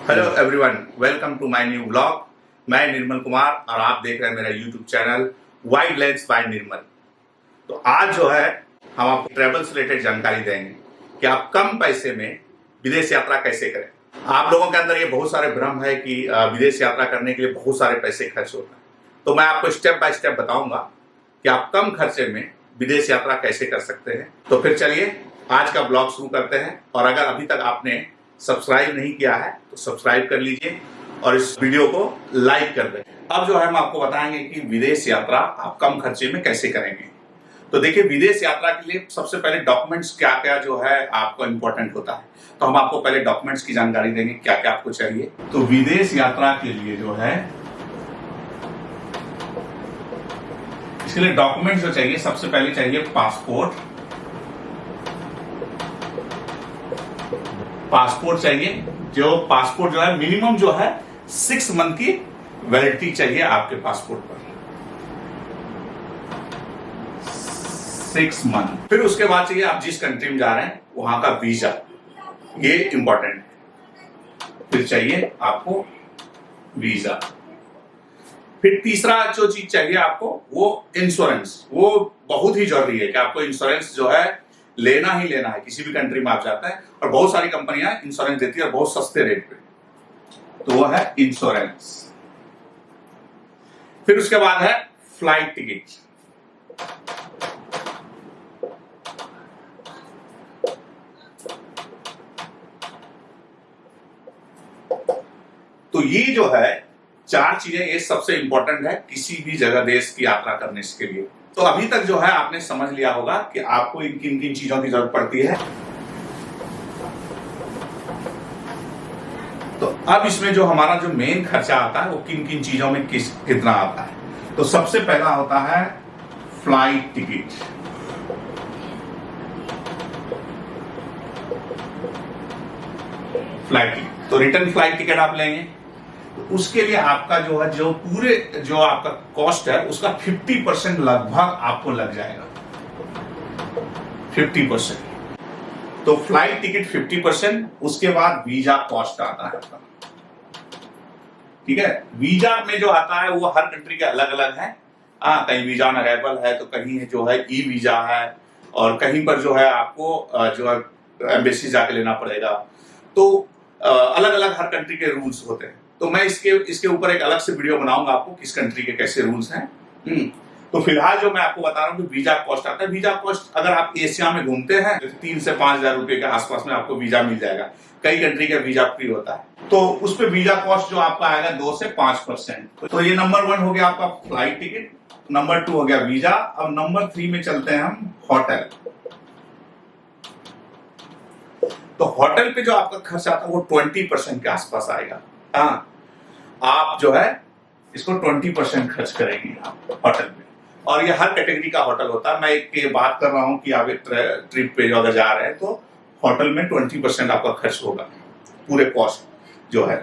Hello everyone, welcome to my new blog. मैं निर्मल कुमार और आप देख रहे हैं मेरा YouTube channel wide lens by Nirmal. तो आज जो है हम आपको ट्रैवल से रिलेटेड जानकारी देंगे कि आप कम पैसे में विदेश यात्रा कैसे करें। आप लोगों के अंदर ये बहुत सारे भ्रम है कि विदेश यात्रा करने के लिए बहुत सारे पैसे खर्च होता है, तो मैं आपको स्टेप बाय स्टेप बताऊंगा कि आप कम खर्चे में विदेश यात्रा कैसे कर सकते हैं। तो फिर चलिए आज का ब्लॉग शुरू करते हैं। और अगर अभी तक आपने सब्सक्राइब नहीं किया है तो सब्सक्राइब कर लीजिए और इस वीडियो को लाइक कर दें। अब जो है हम आपको बताएंगे कि विदेश यात्रा आप कम खर्चे में कैसे करेंगे। तो देखिए, विदेश यात्रा के लिए सबसे पहले डॉक्यूमेंट्स क्या क्या जो है आपको इम्पोर्टेंट होता है, तो हम आपको पहले डॉक्यूमेंट्स की जानकारी देंगे क्या क्या आपको चाहिए। तो विदेश यात्रा के लिए जो है इसके लिए डॉक्यूमेंट्स जो चाहिए, सबसे पहले चाहिए पासपोर्ट चाहिए। जो पासपोर्ट जो है मिनिमम जो है 6 मंथ की वैलिडिटी चाहिए आपके पासपोर्ट पर, 6 मंथ। फिर उसके बाद चाहिए आप जिस कंट्री में जा रहे हैं वहां का वीजा, ये इंपॉर्टेंट। फिर चाहिए आपको वीजा। फिर तीसरा जो चीज चाहिए आपको वो इंश्योरेंस। वो बहुत ही जरूरी है कि आपको इंश्योरेंस जो है लेना ही लेना है। किसी भी कंट्री में आप जाता है और बहुत सारी कंपनियां इंश्योरेंस देती है बहुत सस्ते रेट पे, तो वो है इंश्योरेंस। फिर उसके बाद है फ्लाइट टिकट। तो ये जो है 4 चीजें, ये सबसे इंपॉर्टेंट है किसी भी जगह देश की यात्रा करने के लिए। तो अभी तक जो है आपने समझ लिया होगा कि आपको इन किन किन चीजों की जरूरत पड़ती है। तो अब इसमें जो हमारा जो मेन खर्चा आता है वो किन किन चीजों में कितना आता है। तो सबसे पहला होता है फ्लाइट टिकट। तो रिटर्न फ्लाइट टिकट आप लेंगे तो उसके लिए आपका जो है जो पूरे जो आपका कॉस्ट है उसका 50% लगभग आपको लग जाएगा, 50%। तो फ्लाइट टिकट 50%। उसके बाद वीजा कॉस्ट आता है आपका, ठीक है। वीजा में जो आता है वो हर कंट्री के अलग अलग है। कहीं वीजा ऑन अराइवल है, तो कहीं जो है ई वीजा है, और कहीं पर जो है आपको जो है एम्बेसी जाके लेना पड़ेगा। तो अलग अलग हर कंट्री के रूल्स होते हैं। तो मैं इसके ऊपर एक अलग से वीडियो बनाऊंगा आपको किस कंट्री के कैसे रूल्स हैं। तो फिलहाल जो मैं आपको बता रहा हूँ कि वीजा कॉस्ट आता है। वीजा कॉस्ट अगर आप एशिया में घूमते हैं तो 3 से 5 हजार रुपए के आसपास में आपको वीजा मिल जाएगा। कई कंट्री का वीजा फ्री होता है, तो उस पर वीजा कॉस्ट जो आपका आएगा 2 से 5%। तो ये नंबर 1 हो गया आपका फ्लाइट टिकट, नंबर 2 हो गया वीजा। अब नंबर 3 में चलते हैं हम, होटल। तो होटल पे जो आपका खर्च आता है वो 20% के आसपास आएगा। आप जो है इसको 20% खर्च करेंगे आप होटल पे। और ये हर कैटेगरी का होटल होता है। मैं एक बात कर रहा हूं कि आप एक ट्रिप पे अगर जा रहे हैं तो होटल में 20% आपका खर्च होगा पूरे कॉस्ट जो है।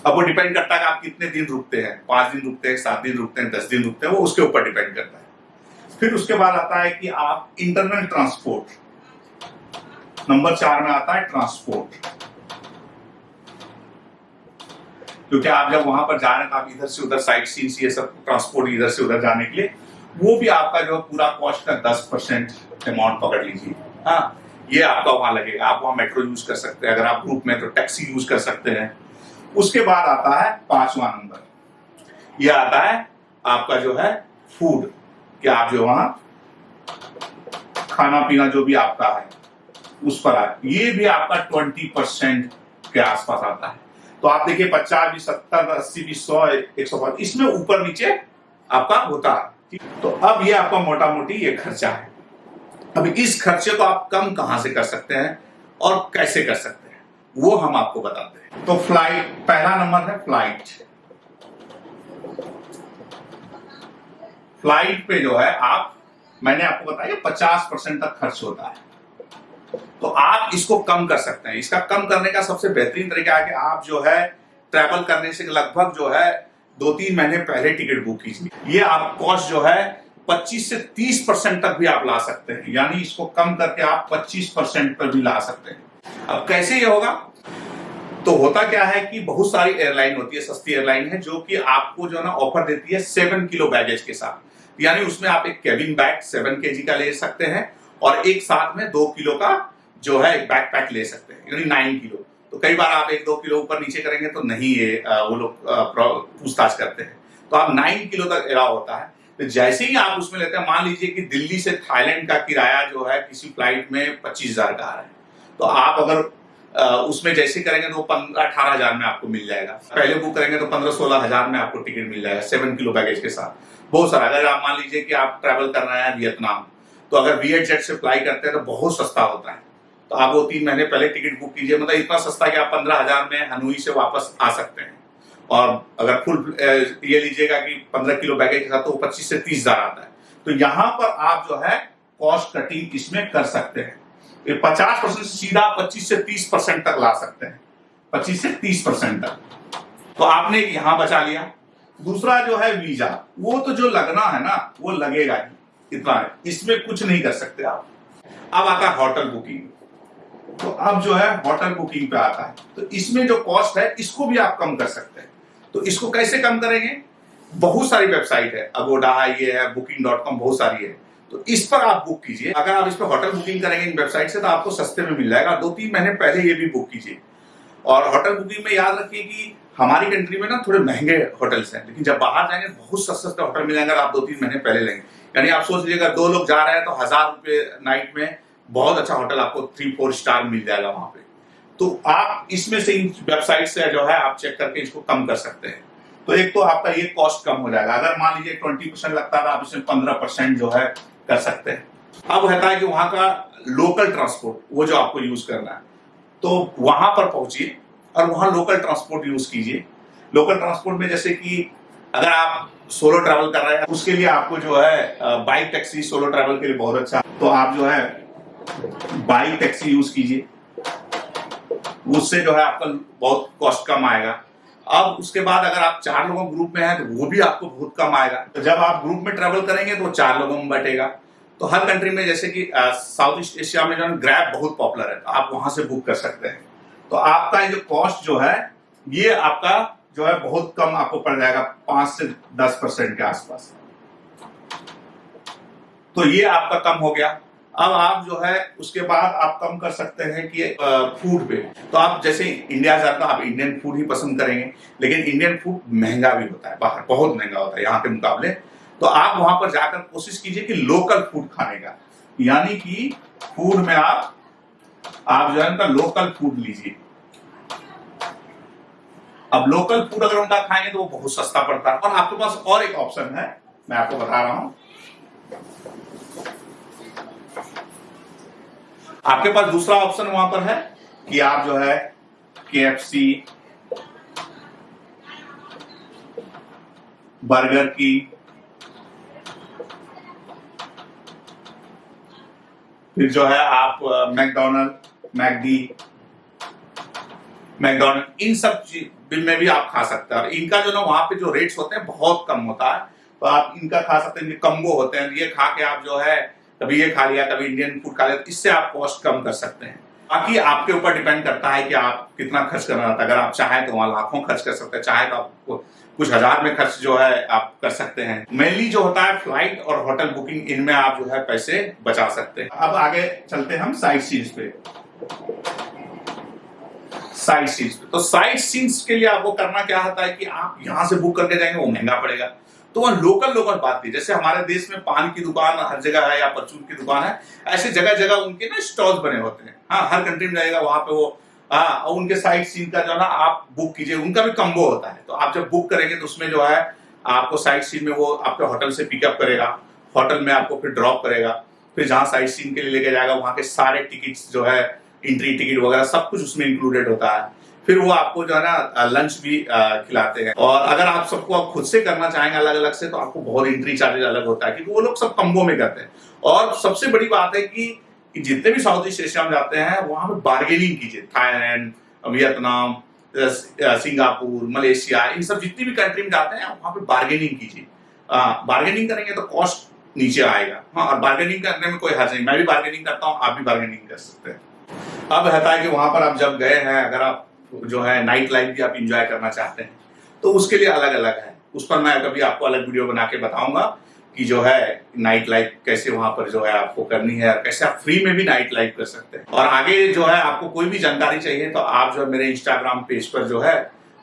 अब वो डिपेंड करता है कि आप कितने दिन रुकते हैं, 5 दिन रुकते हैं, 7 दिन रुकते हैं, 10 दिन रुकते हैं, वो उसके ऊपर डिपेंड करता है। फिर उसके बाद आता है कि आप इंटरनल ट्रांसपोर्ट, नंबर 4 में आता है ट्रांसपोर्ट। क्योंकि आप जब वहां पर जा रहे हैं तो आप इधर से उधर साइट सीन, ये सब ट्रांसपोर्ट इधर से उधर जाने के लिए, वो भी आपका जो पूरा कॉस्ट का 10% अमाउंट पकड़ लीजिए। ये आपका वहां लगेगा। आप वहां मेट्रो यूज कर सकते हैं, अगर आप ग्रुप में तो टैक्सी यूज कर सकते हैं। उसके बाद आता है 5वां नंबर, ये आता है आपका जो है फूड, कि आप जो वहां खाना पीना जो भी आपका है उस पर आए, ये भी आपका 20% के आसपास आता है। तो आप देखिए 50 भी, 70, 80 भी, 100, 105, इसमें ऊपर नीचे आपका होता है। तो अब ये आपका मोटा मोटी ये खर्चा है। अब इस खर्चे को आप कम कहां से कर सकते हैं और कैसे कर सकते हैं वो हम आपको बताते हैं। तो फ्लाइट, पहला नंबर है फ्लाइट। फ्लाइट पे जो है मैंने आपको बताया 50% तक खर्च होता है। तो आप इसको कम कर सकते हैं। इसका कम करने का सबसे बेहतरीन तरीका है कि आप जो है ट्रैवल करने से लगभग जो है 2-3 महीने पहले टिकट बुक कीजिए। ये आप कॉस्ट जो है 25 से 30% तक भी आप ला सकते हैं, यानी इसको कम करके आप 25% पर भी ला सकते हैं। अब कैसे ये होगा? तो होता क्या है कि बहुत सारी एयरलाइन होती है, सस्ती एयरलाइन है, जो कि आपको जो है ना ऑफर देती है 7 किलो बैगेज के साथ। यानी उसमें आप एक केबिन बैग 7 केजी का ले सकते हैं और एक साथ में 2 किलो का जो है एक बैकपैक ले सकते हैं, यानी 9 किलो। तो कई बार आप 1-2 किलो ऊपर नीचे करेंगे तो नहीं, ये वो लोग पूछताछ करते हैं। तो आप 9 किलो तक अलाउ होता है। तो जैसे ही आप उसमें लेते हैं, मान लीजिए कि दिल्ली से थाईलैंड का किराया जो है किसी फ्लाइट में 25,000 का आ रहा है, तो आप अगर उसमें जैसे करेंगे तो 15-18 हजार में आपको मिल जाएगा। पहले बुक करेंगे तो 15-16 हजार में आपको टिकट मिल जाएगा 7 किलो बैगेज के साथ। बहुत सारा, अगर आप मान लीजिए कि आप ट्रैवल कर रहे हैं वियतनाम, तो अगर वियट जेट से फ्लाई करते हैं तो बहुत सस्ता होता है। तो आप वो 3 महीने पहले टिकट बुक कीजिए, मतलब इतना सस्ता कि आप 15,000 में हनोई से वापस आ सकते हैं। और अगर फुल ये लीजिएगा कि 15 किलो बैगेज के साथ, तो 25 से 30 हजार आता है। तो यहाँ पर आप जो है कॉस्ट कटिंग इसमें कर सकते हैं। 50% सीधा 25 से 30% तक ला सकते हैं, 25 से 30% तक। तो आपने यहां बचा लिया। दूसरा जो है वीजा, वो तो जो लगना है ना वो लगेगा ही, इतना है, इसमें कुछ नहीं कर सकते आप। अब आता है होटल बुकिंग। तो अब जो है होटल बुकिंग पे आता है, तो इसमें जो कॉस्ट है इसको भी आप कम कर सकते हैं। तो इसको कैसे कम करेंगे? बहुत सारी वेबसाइट है, अगोडा ये है, booking.com, बहुत सारी है। तो इस पर आप बुक कीजिए। अगर आप इस पर होटल बुकिंग करेंगे इन वेबसाइट से तो आपको सस्ते में मिल जाएगा। 2-3 महीने पहले ये भी बुक कीजिए। और होटल बुकिंग में याद रखिए कि हमारी कंट्री में ना थोड़े महंगे होटल्स हैं, लेकिन जब बाहर जाएंगे बहुत सस्ते होटल मिल जाएंगे, आप 2-3 महीने पहले लेंगे। यानी आप सोच लीजिए अगर 2 लोग जा रहे हैं तो 1,000 रुपए नाइट में बहुत अच्छा होटल आपको 3-4 स्टार मिल जाएगा वहां पे। तो आप इसमें से इन वेबसाइट से जो है आप चेक करके इसको कम कर सकते हैं। तो एक तो आपका ये कॉस्ट कम हो जाएगा। अगर मान लीजिए 20% लगता था, आप इसमें 15% जो है कर सकते हैं। अब रहता है कि वहां का लोकल ट्रांसपोर्ट, वो जो आपको यूज करना है, तो वहां पर पहुंचिए और वहां लोकल ट्रांसपोर्ट यूज कीजिए। लोकल ट्रांसपोर्ट में जैसे कि अगर आप सोलो ट्रैवल कर रहे हैं, उसके लिए आपको जो है बाइक टैक्सी सोलो ट्रैवल के लिए बहुत अच्छा, तो आप जो है बाइक टैक्सी यूज कीजिए, उससे जो है आपका बहुत कॉस्ट कम आएगा। अब उसके बाद अगर आप 4 लोगों ग्रुप में हैं तो वो भी आपको बहुत कम आएगा। तो जब आप ग्रुप में ट्रैवल करेंगे तो 4 लोगों में बैठेगा। तो हर कंट्री में जैसे कि साउथ ईस्ट एशिया में जो है ग्रैब बहुत पॉपुलर है, तो आप वहां से बुक कर सकते हैं। तो आपका ये जो कॉस्ट जो है ये आपका जो है बहुत कम आपको पड़ जाएगा, 5 से 10% के आसपास। तो ये आपका कम हो गया। अब आप जो है उसके बाद आप कम कर सकते हैं कि फूड पे। तो आप जैसे इंडिया जाता है, आप इंडियन फूड ही पसंद करेंगे, लेकिन इंडियन फूड महंगा भी होता है, बाहर बहुत महंगा होता है यहाँ के मुकाबले। तो आप वहां पर जाकर कोशिश कीजिए कि लोकल फूड खाने का, यानी कि फूड में आप जो है उनका लोकल फूड लीजिए। अब लोकल फूड अगर उनका खाएंगे तो वो बहुत सस्ता पड़ता है। और आपके पास और एक ऑप्शन है, मैं आपको बता रहा हूं। आपके पास दूसरा ऑप्शन वहां पर है कि आप जो है KFC, बर्गर की, फिर जो है आप मैकडी, इन सब में भी आप खा सकते हैं। और इनका जो ना वहां पे जो रेट्स होते हैं बहुत कम होता है, तो आप इनका खा सकते हैं। कम्बो होते हैं, ये खा के आप जो है कभी ये खा लिया, कभी इंडियन फूड खा लिया, तो इससे आप कॉस्ट कम कर सकते हैं। बाकी आपके ऊपर डिपेंड करता है कि आप कितना खर्च करना चाहते हैं। अगर आप चाहें तो वहां लाखों खर्च कर सकते हैं, चाहे तो आपको कुछ हजार में खर्च जो है आप कर सकते हैं। मेनली जो होता है फ्लाइट और होटल बुकिंग, इनमें आप जो है पैसे बचा सकते हैं। अब आगे चलते हैं हम साइट सीन्स पे। साइट सीन्स पे, तो साइट सीन्स के लिए आपको करना क्या होता है कि आप यहां से बुक करके जाएंगे, वो महंगा पड़ेगा। तो वह लोकल बात थी, जैसे हमारे देश में पान की दुकान हर जगह है या परचून की दुकान है, ऐसे जगह जगह उनके ना स्टॉल्स बने होते हैं। हाँ, हर कंट्री में जाएगा वहां पे वो और उनके साइट सीन का जो ना आप बुक कीजिए, उनका भी कम्बो होता है। तो आप जब बुक करेंगे तो उसमें जो है आपको साइट सीन में वो आपके होटल से पिकअप करेगा, होटल में आपको फिर ड्रॉप करेगा, फिर जहाँ साइट सीन के लिए लेके जाएगा वहां के सारे टिकट्स जो है, एंट्री टिकट वगैरह सब कुछ उसमें इंक्लूडेड होता है। फिर वो आपको जो है ना लंच भी खिलाते हैं। और अगर आप सबको आप खुद से करना चाहेंगे अलग अलग से, तो आपको बहुत एंट्री चार्जेस अलग होता है, क्योंकि वो लोग सब कम्बो में करते हैं। और सबसे बड़ी बात है कि जितने भी साउथ ईस्ट एशिया में जाते हैं वहां पे बार्गेनिंग कीजिए। थाईलैंड, वियतनाम, सिंगापुर, मलेशिया, इन सब जितनी भी कंट्री में जाते हैं वहां पे बार्गेनिंग कीजिए। बार्गेनिंग करेंगे तो कॉस्ट नीचे आएगा। हाँ, और बार्गेनिंग करने में कोई हर्ज नहीं, मैं भी बार्गेनिंग करता हूँ, आप भी बार्गेनिंग कर सकते हैं। अब रहता है कि वहां पर आप जब गए हैं, अगर आप जो है नाइट लाइफ भी आप इंजॉय करना चाहते हैं तो उसके लिए अलग अलग है। उस पर मैं कभी आपको अलग वीडियो बना के बताऊंगा कि जो है नाइट लाइफ कैसे वहां पर जो है आपको करनी है, कैसे आप फ्री में भी नाइट लाइफ कर सकते हैं। और आगे जो है आपको कोई भी जानकारी चाहिए तो आप जो है मेरे इंस्टाग्राम पेज पर जो है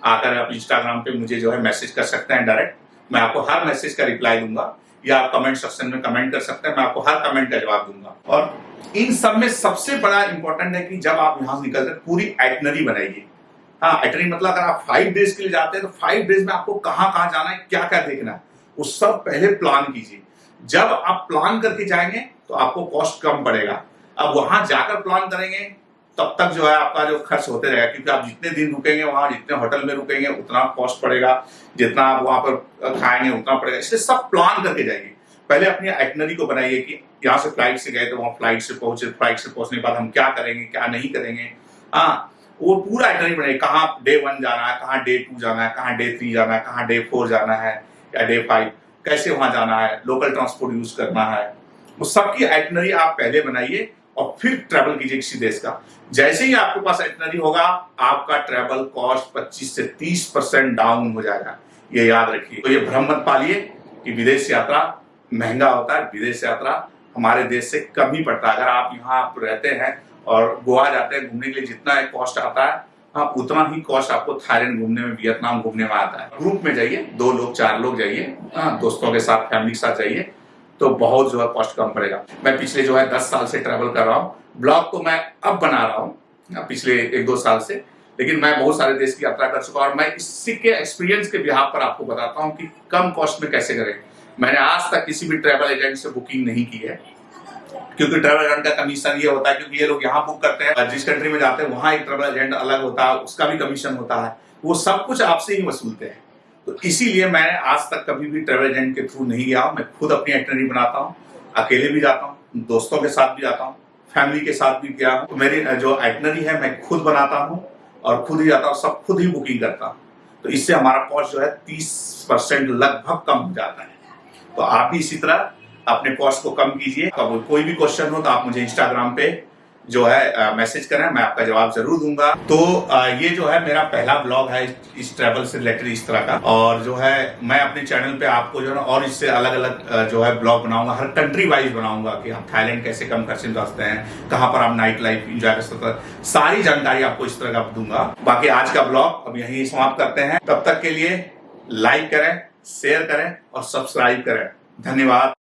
आकर आप इंस्टाग्राम पे मुझे जो है मैसेज कर सकते हैं डायरेक्ट। मैं आपको हर मैसेज का रिप्लाई दूंगा, या आप कमेंट सेक्शन में कमेंट कर सकते हैं, मैं आपको हर कमेंट का जवाब दूंगा। और इन सब में सबसे बड़ा इंपॉर्टेंट है कि जब आप यहाँ से निकलकर पूरी आइटनरी बनाइए। हाँ, आइटनरी मतलब अगर आप 5 डेज के लिए जाते हैं तो 5 डेज में आपको कहाँ कहाँ जाना है, क्या क्या देखना है, वो सब पहले प्लान कीजिए। जब आप प्लान करके जाएंगे तो आपको कॉस्ट कम पड़ेगा। अब वहां जाकर प्लान करेंगे तब तक जो है आपका जो खर्च होते रहेगा, क्योंकि आप जितने दिन रुकेंगे वहां, जितने होटल में रुकेंगे उतना कॉस्ट पड़ेगा, जितना आप वहां पर खाएंगे उतना पड़ेगा। इसलिए सब प्लान करके जाइए। पहले अपनी आइटनरी को बनाइए कि यहाँ से फ्लाइट से गए तो वहां फ्लाइट से पहुंचे, फ्लाइट से पहुंचने के बाद हम क्या करेंगे क्या नहीं करेंगे। हाँ, वो पूरा आइटनरी बनाइए, कहाँ डे 1 जाना है, कहाँ डे 2 जाना है, कहाँ डे 3 जाना है, कहाँ डे 4 जाना है या डे 5, कैसे वहां जाना है, लोकल ट्रांसपोर्ट यूज करना है। वो सबकी आइटनरी आप पहले बनाइए और फिर ट्रैवल कीजिए किसी देश का। जैसे ही आपके पास आइटनरी होगा आपका ट्रैवल कॉस्ट 25 से 30% डाउन हो जाएगा, ये याद रखिए। तो ये भ्रम मत पालिए कि विदेश यात्रा महंगा होता है। विदेश यात्रा हमारे देश से कम ही पड़ता है। अगर आप यहाँ रहते हैं और गोवा जाते हैं घूमने के लिए, जितना कॉस्ट आता है हाँ उतना ही कॉस्ट आपको थाईलैंड घूमने में, वियतनाम घूमने में आता है। ग्रुप में जाइए, 2 लोग 4 लोग जाइए, हाँ दोस्तों के साथ फैमिली के साथ जाइए तो बहुत जो है कॉस्ट कम पड़ेगा। मैं पिछले जो है 10 साल से ट्रैवल कर रहा हूँ। ब्लॉग तो मैं अब बना रहा हूँ पिछले 1-2 साल से, लेकिन मैं बहुत सारे देश की यात्रा कर चुका और मैं इसी के एक्सपीरियंस के बिहाफ पर आपको बताता हूँ कि कम कॉस्ट में कैसे करें। मैंने आज तक किसी भी ट्रैवल एजेंट से बुकिंग नहीं की है, क्योंकि ट्रैवल एजेंट का कमीशन ये होता है, क्योंकि ये लोग यहाँ बुक करते हैं, जिस कंट्री में जाते हैं वहां एक ट्रैवल एजेंट अलग होता है, उसका भी कमीशन होता है, वो सब कुछ आपसे ही वसूलते हैं। तो इसीलिए मैंने आज तक कभी भी ट्रैवल एजेंट के थ्रू नहीं गया। मैं खुद अपनी आइटनरी बनाता हूँ, अकेले भी जाता हूँ, दोस्तों के साथ भी जाता हूँ, फैमिली के साथ भी गया हूँ। तो मेरी जो आइटनरी है मैं खुद बनाता हूँ और खुद ही जाता हूँ, सब खुद ही बुकिंग करता हूँ। तो इससे हमारा कॉस्ट जो है 30% लगभग कम हो जाता है। तो आप भी इसी तरह अपने कॉस्ट को कम कीजिए। तो कोई भी क्वेश्चन हो तो आप मुझे इंस्टाग्राम पे जो है मैसेज करें, मैं आपका जवाब जरूर दूंगा। तो ये जो है मेरा पहला ब्लॉग है इस ट्रैवल से रिलेटेड इस तरह का, और जो है मैं अपने चैनल पे आपको जो है और इससे अलग अलग जो है ब्लॉग बनाऊंगा, हर कंट्री वाइज बनाऊंगा कि हम थाईलैंड कैसे कम खर्चे में जा सकते हैं, कहाँ पर आप नाइट लाइफ एंजॉय कर सकते हैं, सारी जानकारी आपको इस तरह का दूंगा। बाकी आज का ब्लॉग अब यहीं समाप्त करते हैं। तब तक के लिए लाइक करें, शेयर करें और सब्सक्राइब करें। धन्यवाद।